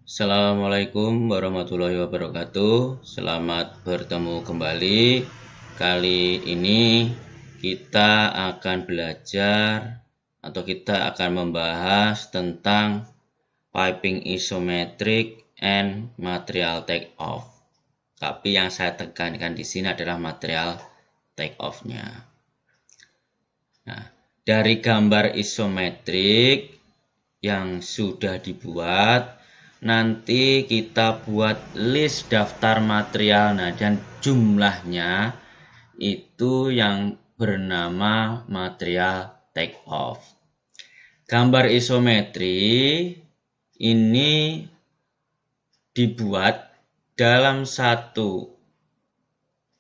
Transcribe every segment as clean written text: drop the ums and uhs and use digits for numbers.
Assalamualaikum warahmatullahi wabarakatuh. Selamat bertemu kembali. Kali ini kita akan belajar atau kita akan membahas tentang piping isometric and material take-off. Tapi yang saya tekankan di sini adalah material take-off-nya. Nah, dari gambar isometrik yang sudah dibuat, nanti kita buat list daftar material. Nah, dan jumlahnya itu yang bernama material take off. Gambar isometri ini dibuat dalam satu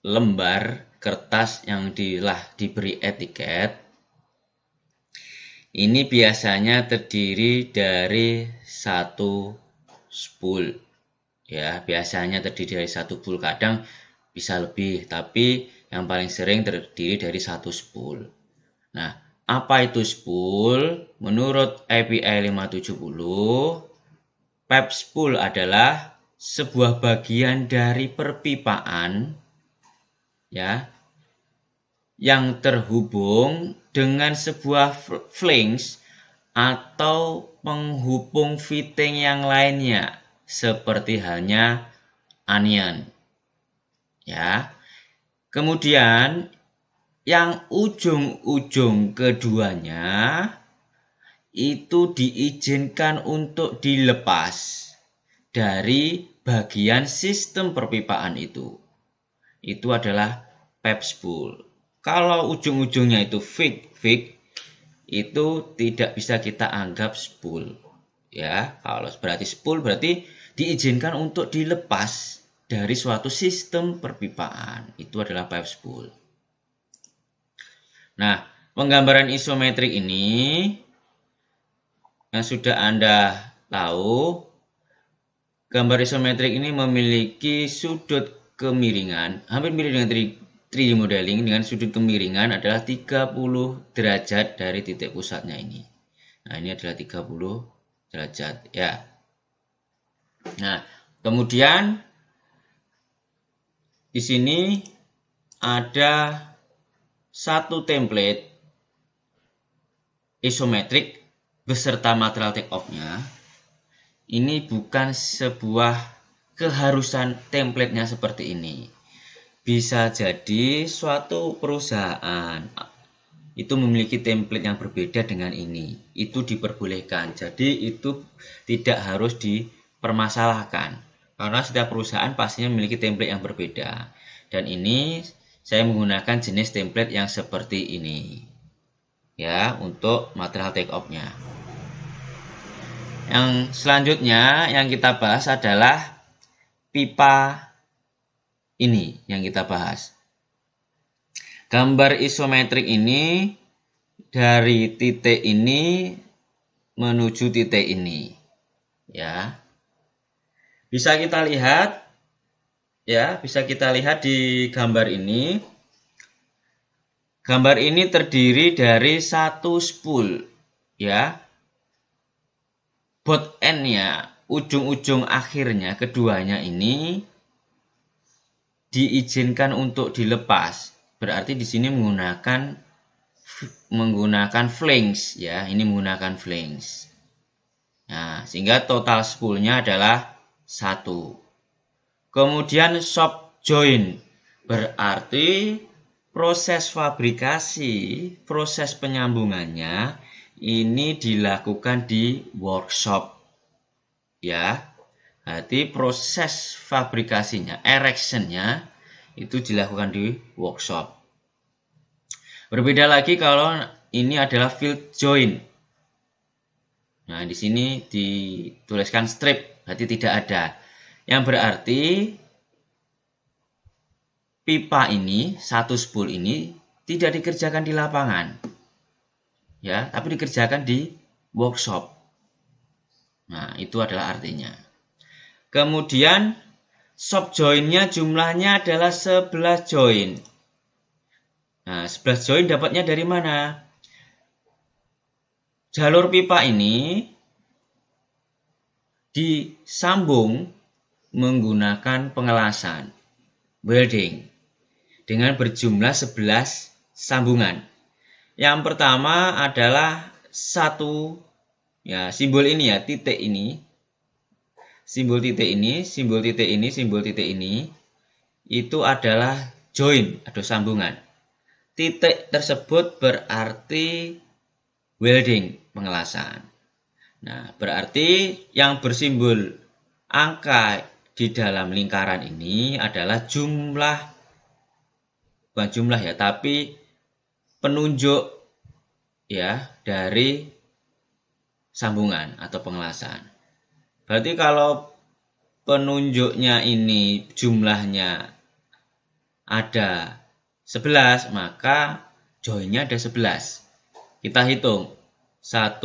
lembar kertas yang diberi etiket. Ini biasanya terdiri dari satu spool. Ya, biasanya terdiri dari satu spool, kadang bisa lebih, tapi yang paling sering terdiri dari satu spool. Nah, apa itu spool? Menurut API 570, pipe spool adalah sebuah bagian dari perpipaan ya yang terhubung dengan sebuah flange atau penghubung fitting yang lainnya, seperti halnya onion. Ya. Kemudian yang ujung-ujung keduanya itu diizinkan untuk dilepas dari bagian sistem perpipaan itu. Itu adalah pipe spool. Kalau ujung-ujungnya itu fix, itu tidak bisa kita anggap spool. Ya, kalau berarti spool berarti diizinkan untuk dilepas dari suatu sistem perpipaan. Itu adalah pipe spool. Nah, penggambaran isometrik ini yang sudah Anda tahu, gambar isometrik ini memiliki sudut kemiringan hampir mirip dengan 3D modeling, dengan sudut kemiringan adalah 30 derajat dari titik pusatnya ini. Nah, ini adalah 30 derajat ya. Nah, kemudian di sini ada satu template isometrik beserta material take off-nya. Ini bukan sebuah keharusan template-nya seperti ini. Bisa jadi suatu perusahaan itu memiliki template yang berbeda dengan ini. Itu diperbolehkan. Jadi itu tidak harus dipermasalahkan. Karena setiap perusahaan pastinya memiliki template yang berbeda. Dan ini saya menggunakan jenis template yang seperti ini. Ya, untuk material take off-nya. Yang selanjutnya yang kita bahas adalah pipa ini yang kita bahas. Gambar isometrik ini dari titik ini menuju titik ini. Ya. Bisa kita lihat di gambar ini. Gambar ini terdiri dari satu spool, ya. Bot end-nya, ujung-ujung akhirnya keduanya ini diizinkan untuk dilepas. Berarti di sini menggunakan flange ya, ini menggunakan flange. Nah, sehingga total spoolnya adalah 1. Kemudian shop joint, berarti proses fabrikasi, proses penyambungannya ini dilakukan di workshop. Ya. Berarti proses fabrikasinya, erection-nya itu dilakukan di workshop. Berbeda lagi kalau ini adalah field joint. Nah, di sini dituliskan strip, berarti tidak ada. Yang berarti pipa ini, satu spool ini tidak dikerjakan di lapangan. Ya, tapi dikerjakan di workshop. Nah, itu adalah artinya. Kemudian shop joint-nya jumlahnya adalah 11 joint. Nah, 11 joint dapatnya dari mana? Jalur pipa ini disambung menggunakan pengelasan, welding, dengan berjumlah 11 sambungan. Yang pertama adalah satu, ya, simbol ini ya, titik ini, simbol titik ini, simbol titik ini, simbol titik ini, itu adalah join atau sambungan. Titik tersebut berarti welding, pengelasan. Nah, berarti yang bersimbol angka di dalam lingkaran ini adalah jumlah, bukan jumlah ya, tapi penunjuk ya dari sambungan atau pengelasan. Berarti kalau penunjuknya ini jumlahnya ada 11, maka joinnya ada 11. Kita hitung. 1,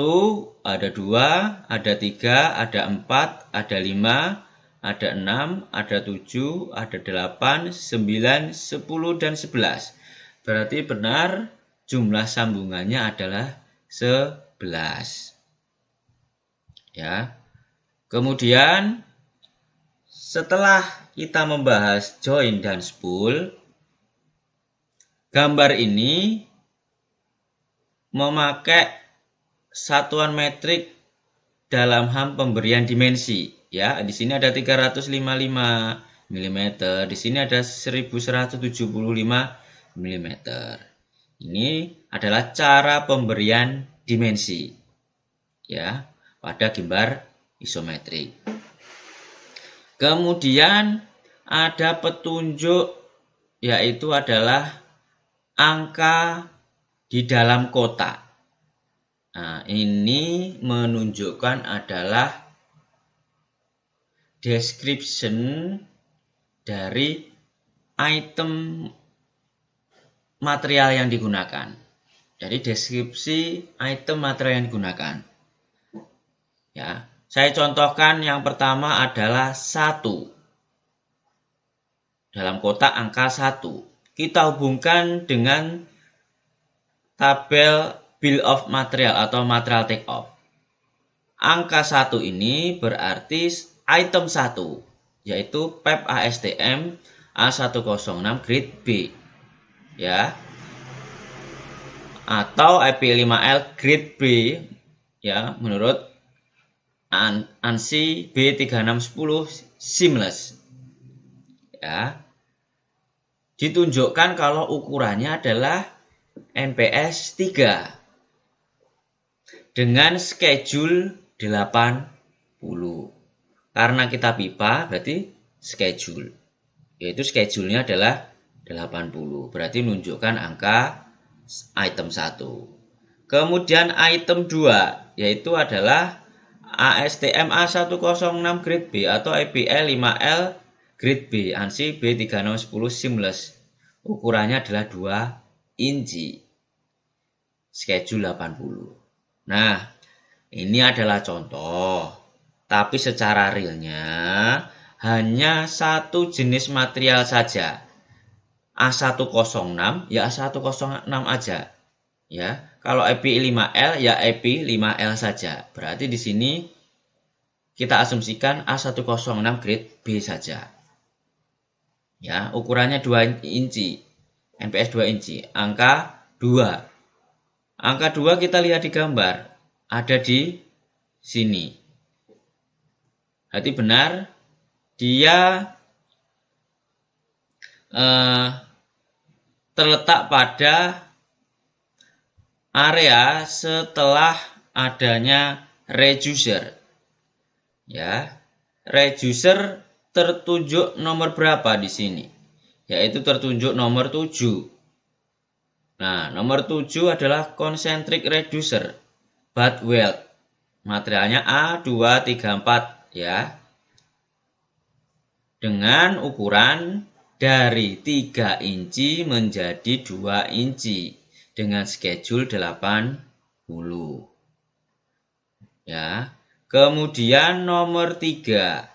ada 2, ada 3, ada 4, ada 5, ada 6, ada 7, ada 8, 9, 10, dan 11. Berarti benar jumlah sambungannya adalah 11. Ya. Kemudian setelah kita membahas join dan spool, gambar ini memakai satuan metrik dalam hal pemberian dimensi. Ya, di sini ada 355 mm, di sini ada 1175 mm. Ini adalah cara pemberian dimensi ya pada gambar isometrik. Kemudian ada petunjuk, yaitu adalah angka di dalam kotak. Nah, ini menunjukkan adalah description dari item material yang digunakan. Jadi deskripsi item material yang digunakan. Ya, saya contohkan yang pertama adalah 1. Dalam kotak angka 1. Kita hubungkan dengan tabel bill of material atau material take off. Angka 1 ini berarti item 1, yaitu PEP ASTM A106 grade B. Ya, atau IP5L grade B ya menurut ANSI B3610 seamless. Ya. Ditunjukkan kalau ukurannya adalah NPS 3 dengan schedule 80. Karena kita pipa berarti schedule, yaitu schedule-nya adalah 80, berarti menunjukkan angka item 1. Kemudian item 2 yaitu adalah ASTM A106 grade B atau IPL 5L grade B ANSI B3610 seamless. Ukurannya adalah 2 inci. Schedule 80. Nah, ini adalah contoh. Tapi secara realnya hanya satu jenis material saja. A106 ya A106 aja. Ya, kalau IP5L ya IP5L saja. Berarti di sini kita asumsikan A106 grade B saja. Ya, ukurannya 2 inci. NPS 2 inci. Angka 2. Angka 2 kita lihat di gambar. Ada di sini. Berarti benar dia terletak pada area setelah adanya reducer. Ya, reducer tertunjuk nomor berapa di sini? Yaitu tertunjuk nomor 7. Nah, nomor 7 adalah concentric reducer butt weld. Materialnya A234 ya. Dengan ukuran dari 3 inci menjadi 2 inci dengan schedule 80. Ya. Kemudian nomor 3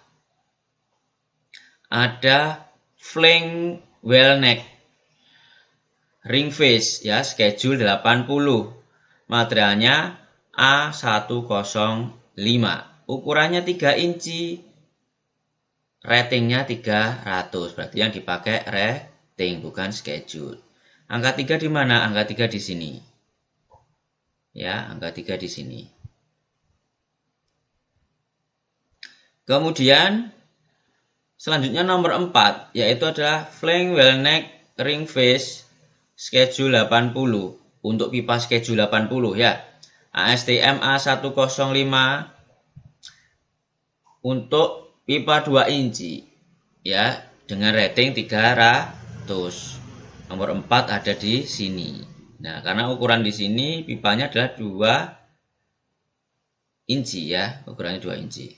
ada flank well neck ring face ya, schedule 80. Materialnya A105. ukurannya 3 inci, ratingnya 300, berarti yang dipakai rating bukan schedule. Angka 3 di mana? Angka 3 di sini. Ya, angka 3 di sini. Kemudian selanjutnya nomor 4, yaitu adalah flank well neck ring face schedule 80 untuk pipa schedule 80 ya. ASTM A105 untuk pipa 2 inci ya, dengan rating 300. Nomor 4 ada di sini. Nah, karena ukuran di sini pipanya adalah 2 inci ya, ukurannya 2 inci.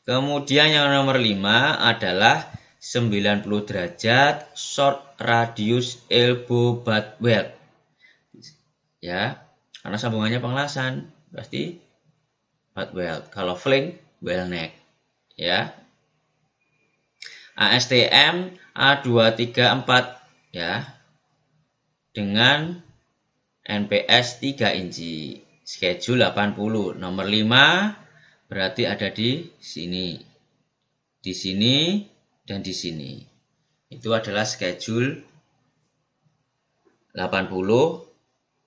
Kemudian yang nomor 5 adalah 90 derajat short radius elbow butt weld. Ya, karena sambungannya pengelasan, pasti butt weld. Kalau flank, well neck. Ya. ASTM A234 ya. Dengan NPS 3 inci. Schedule 80. Nomor 5 berarti ada di sini. Di sini dan di sini. Itu adalah schedule 80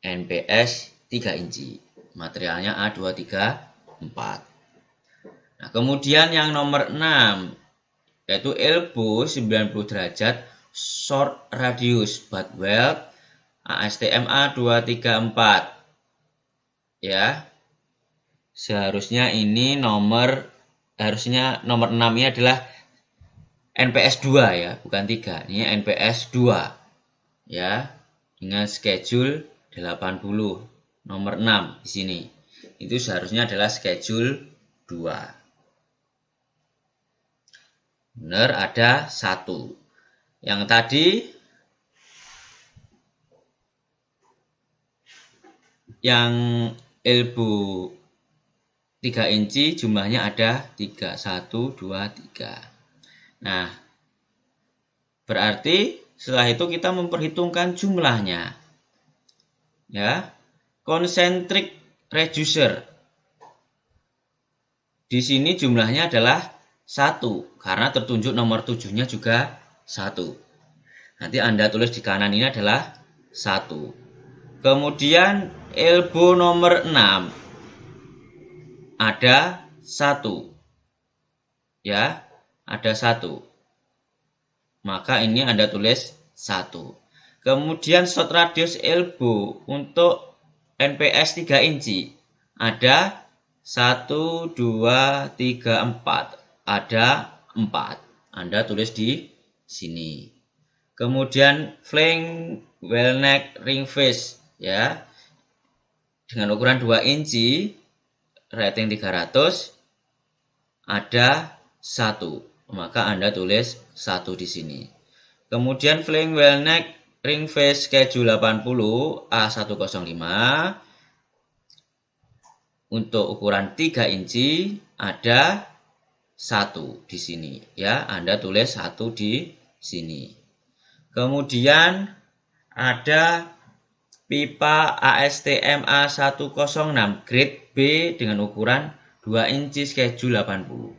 NPS 3 inci. Materialnya A234. Nah, kemudian yang nomor 6 yaitu elbow 90 derajat short radius butt weld ASTM A234. Ya. Seharusnya ini harusnya nomor 6 ini adalah NPS 2 ya, bukan 3. Ini NPS 2. Ya, dengan schedule 80. Nomor 6 di sini. Itu seharusnya adalah schedule 2. Benar, ada 1. Yang tadi yang elbow 3 inci jumlahnya ada 3. 1, 2, 3. Nah, berarti setelah itu kita memperhitungkan jumlahnya. Ya, concentric reducer. Di sini jumlahnya adalah 1, karena tertunjuk nomor 7-nya juga 1. Nanti Anda tulis di kanan ini adalah 1. Kemudian elbow nomor 6 ada 1. Ya, ada 1. Maka ini Anda tulis 1. Kemudian short radius elbow untuk NPS 3 inci ada 1, 2, 3, 4. Ada 4. Anda tulis di sini. Kemudian flank well neck ring face ya. Dengan ukuran 2 inci, rating 300, ada 1. Maka Anda tulis 1 di sini. Kemudian flank well neck ring face schedule 80 A105 untuk ukuran 3 inci ada 1 di sini ya. Anda tulis 1 di sini. Kemudian ada pipa ASTM A106 grade B dengan ukuran 2 inci schedule 80.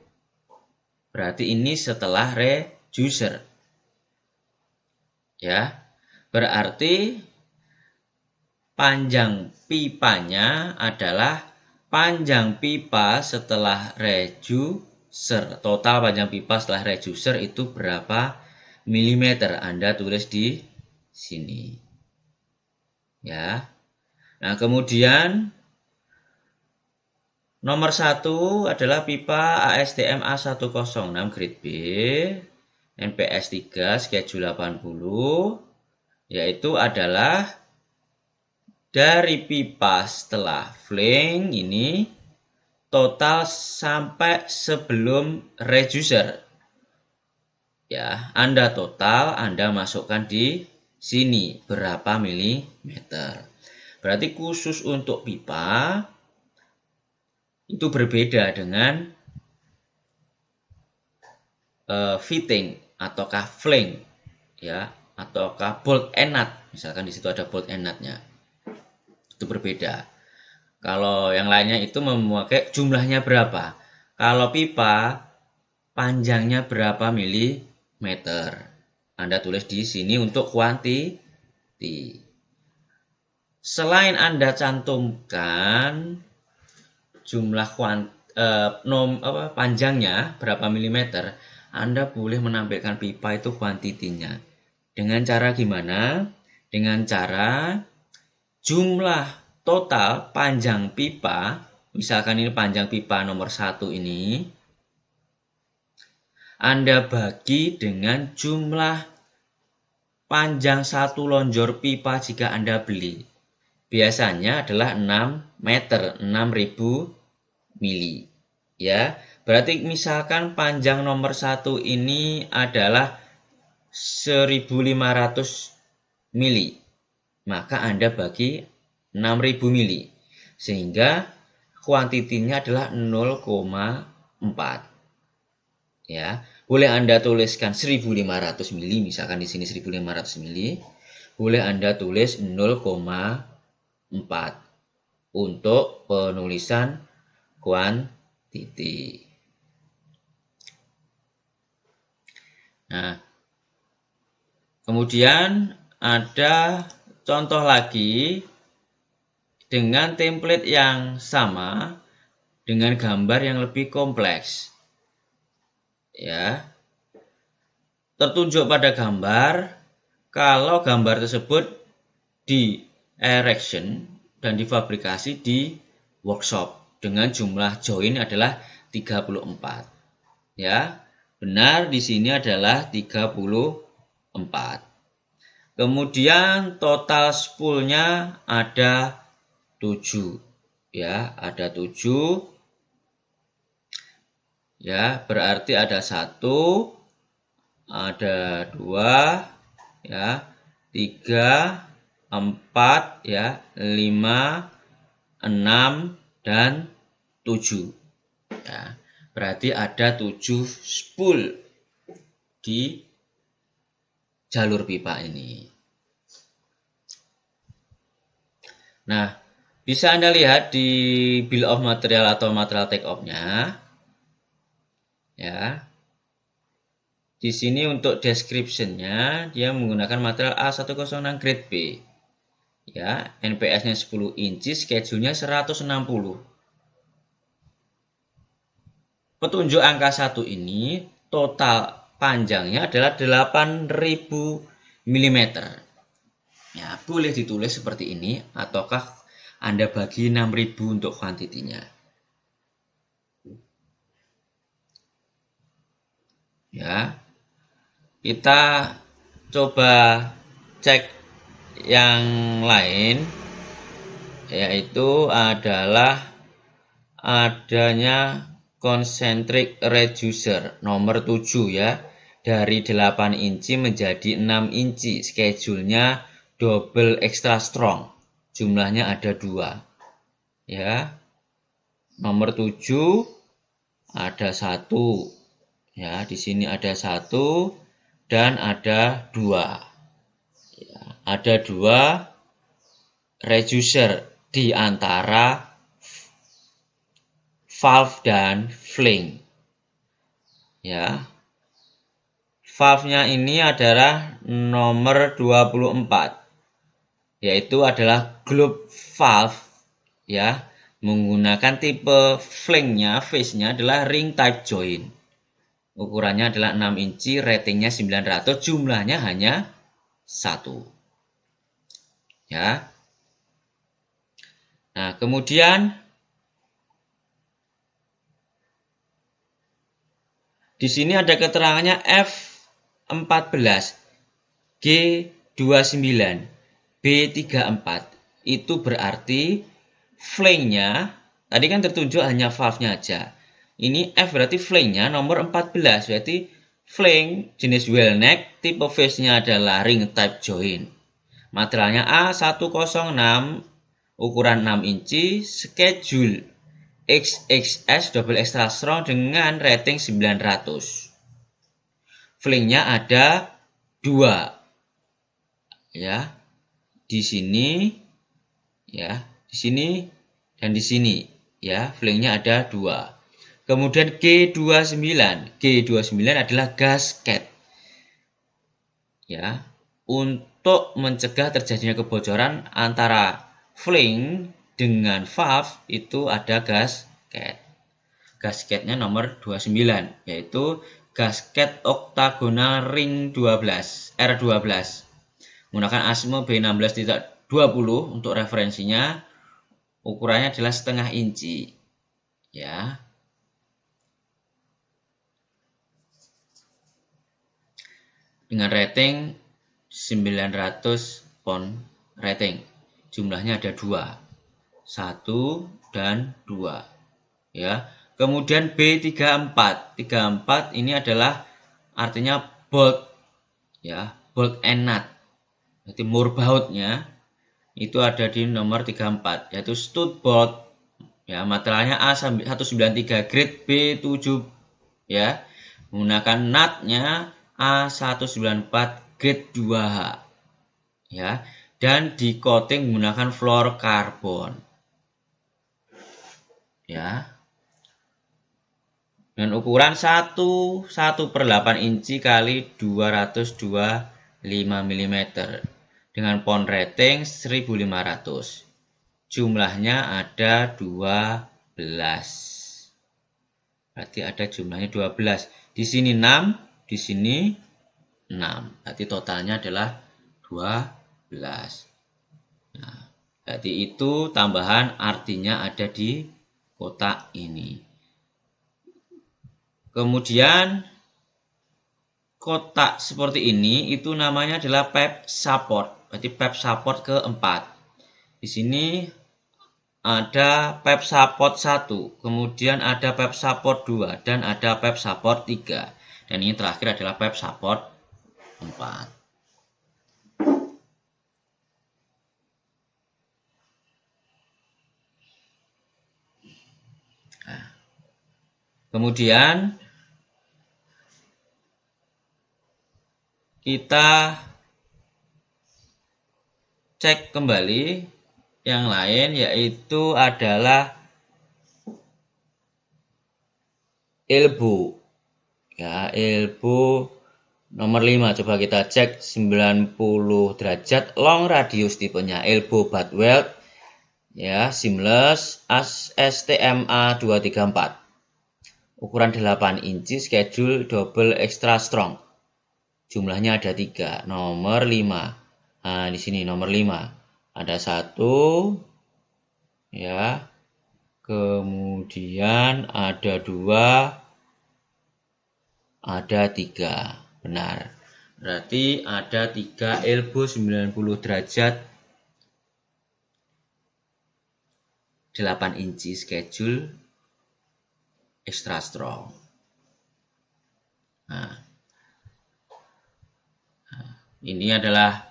Berarti ini setelah reducer. Ya. Berarti panjang pipanya adalah panjang pipa setelah reducer. Total panjang pipa setelah reducer itu berapa milimeter? Anda tulis di sini. Ya. Nah, kemudian nomor 1 adalah pipa ASTM A106 grade B NPS 3 schedule 80, yaitu adalah dari pipa setelah flank ini total sampai sebelum reducer. Ya, Anda total, Anda masukkan di sini berapa milimeter. Berarti khusus untuk pipa itu berbeda dengan fitting ataukah flank ya, ataukah bolt and nut. Misalkan di situ ada bolt and nutnya. Itu berbeda. Kalau yang lainnya itu memakai jumlahnya berapa. Kalau pipa panjangnya berapa milimeter. Anda tulis di sini untuk kuantiti. Selain Anda cantumkan jumlah panjangnya berapa milimeter, Anda boleh menampilkan pipa itu kuantitinya. Dengan cara gimana? Dengan cara jumlah total panjang pipa, misalkan ini panjang pipa nomor 1 ini, Anda bagi dengan jumlah panjang satu lonjor pipa jika Anda beli. Biasanya adalah 6 meter, 6000 mili. Ya, berarti misalkan panjang nomor 1 ini adalah 1500 mili. Maka Anda bagi 6000 mili. Sehingga kuantitinya adalah 0,4. Ya, boleh Anda tuliskan 1500 mili, misalkan di sini 1500 mili. Boleh Anda tulis 0,4 untuk penulisan kuantiti. Nah, kemudian ada contoh lagi dengan template yang sama dengan gambar yang lebih kompleks. Ya, tertunjuk pada gambar kalau gambar tersebut di erection dan difabrikasi di workshop dengan jumlah join adalah 34. Ya, benar di sini adalah 34. Kemudian total spoolnya ada 7. Ya, ada 7. Ya, berarti ada 1, ada 2, ya, 3, 4, ya, 5, 6, dan 7. Ya, berarti ada 7 spool di jalur pipa ini. Nah, bisa Anda lihat di bill of material atau material take off-nya. Ya. Di sini untuk description-nya dia menggunakan material A106 grade B. Ya, NPS-nya 10 inci, schedule-nya 160. Petunjuk angka 1 ini total panjangnya adalah 8000 mm. Ya, boleh ditulis seperti ini ataukah Anda bagi 6000 untuk kuantitinya. Ya. Kita coba cek yang lain, yaitu adalah adanya concentric reducer nomor 7 ya, dari 8 inci menjadi 6 inci, schedule-nya double extra strong, jumlahnya ada 2 ya. Nomor 7 ada 1 ya, di sini ada 1 dan ada 2 ya, ada 2 reducer di antara valve dan flange ya. Valve-nya ini adalah nomor 24, yaitu adalah globe valve ya, menggunakan tipe flange-nya, face-nya adalah ring type joint. Ukurannya adalah 6 inci, ratingnya 900, jumlahnya hanya 1. Ya. Nah, kemudian di sini ada keterangannya F14, G29, B34. Itu berarti flange-nya, tadi kan tertunjuk hanya valve-nya aja. Ini F berarti flange-nya nomor 14, berarti flange jenis well neck, tipe face-nya adalah ring type joint. Materialnya A106, ukuran 6 inci, schedule XXS double extra strong dengan rating 900. Flange-nya ada 2. Ya. Di sini ya, di sini Dan di sini ya, flanknya ada 2. Kemudian G29. G29 adalah gasket. Ya, untuk mencegah terjadinya kebocoran antara flank dengan valve itu ada gasket. Gasketnya nomor 29, yaitu gasket oktagonal ring 12 R12 menggunakan ASME B16.20 untuk referensinya. Ukurannya adalah 0,5 inci ya. Dengan rating 900 pound rating. Jumlahnya ada 2, 1 dan 2 ya. Kemudian B34. 34 ini adalah artinya bolt ya, bolt and nut. Jadi murbautnya itu ada di nomor 34, yaitu stud bolt ya, materialnya A193 grade B7 ya. Menggunakan nutnya A194 grade 2H ya, dan di coating menggunakan fluorokarbon ya. Dengan ukuran 1/8 inci kali 225 mm dengan pound rating 1500. Jumlahnya ada 12. Berarti ada jumlahnya 12. Di sini 6, di sini 6. Berarti totalnya adalah 12. Nah, berarti itu tambahan artinya ada di kotak ini. Kemudian kotak seperti ini itu namanya adalah pipe support. Berarti pipe support keempat. Di sini ada pipe support 1, kemudian ada pipe support 2, dan ada pipe support 3. Dan ini terakhir adalah pipe support 4. Nah, kemudian kita cek kembali yang lain, yaitu adalah elbow ya, elbow nomor 5. Coba kita cek 90 derajat long radius tipenya elbow butt weld ya, seamless STMA 234, ukuran 8 inci, schedule double extra strong. Jumlahnya ada 3, nomor 5. Nah, di sini nomor 5. Ada 1 ya. Kemudian ada 2, ada 3. Benar. Berarti ada 3 elbow 90 derajat 8 inci schedule extra strong. Nah, ini adalah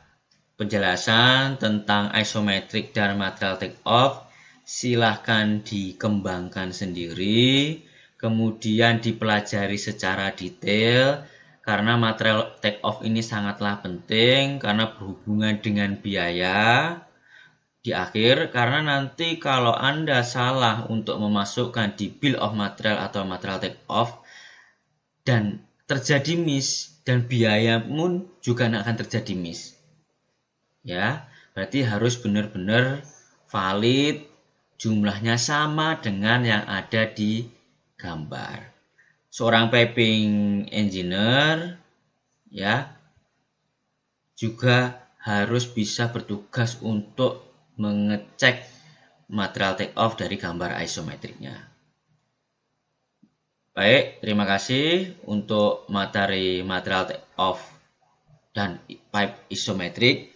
penjelasan tentang isometric dan material take off. Silahkan dikembangkan sendiri, kemudian dipelajari secara detail, karena material take off ini sangatlah penting karena berhubungan dengan biaya di akhir. Karena nanti kalau Anda salah untuk memasukkan di bill of material atau material take off dan terjadi miss, dan biaya pun juga akan terjadi miss ya. Berarti harus benar-benar valid, jumlahnya sama dengan yang ada di gambar. Seorang piping engineer ya juga harus bisa bertugas untuk mengecek material take off dari gambar isometriknya. Baik, terima kasih untuk materi material take off dan pipe isometrik.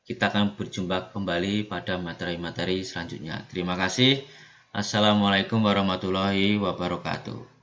Kita akan berjumpa kembali pada materi-materi selanjutnya. Terima kasih. Assalamualaikum warahmatullahi wabarakatuh.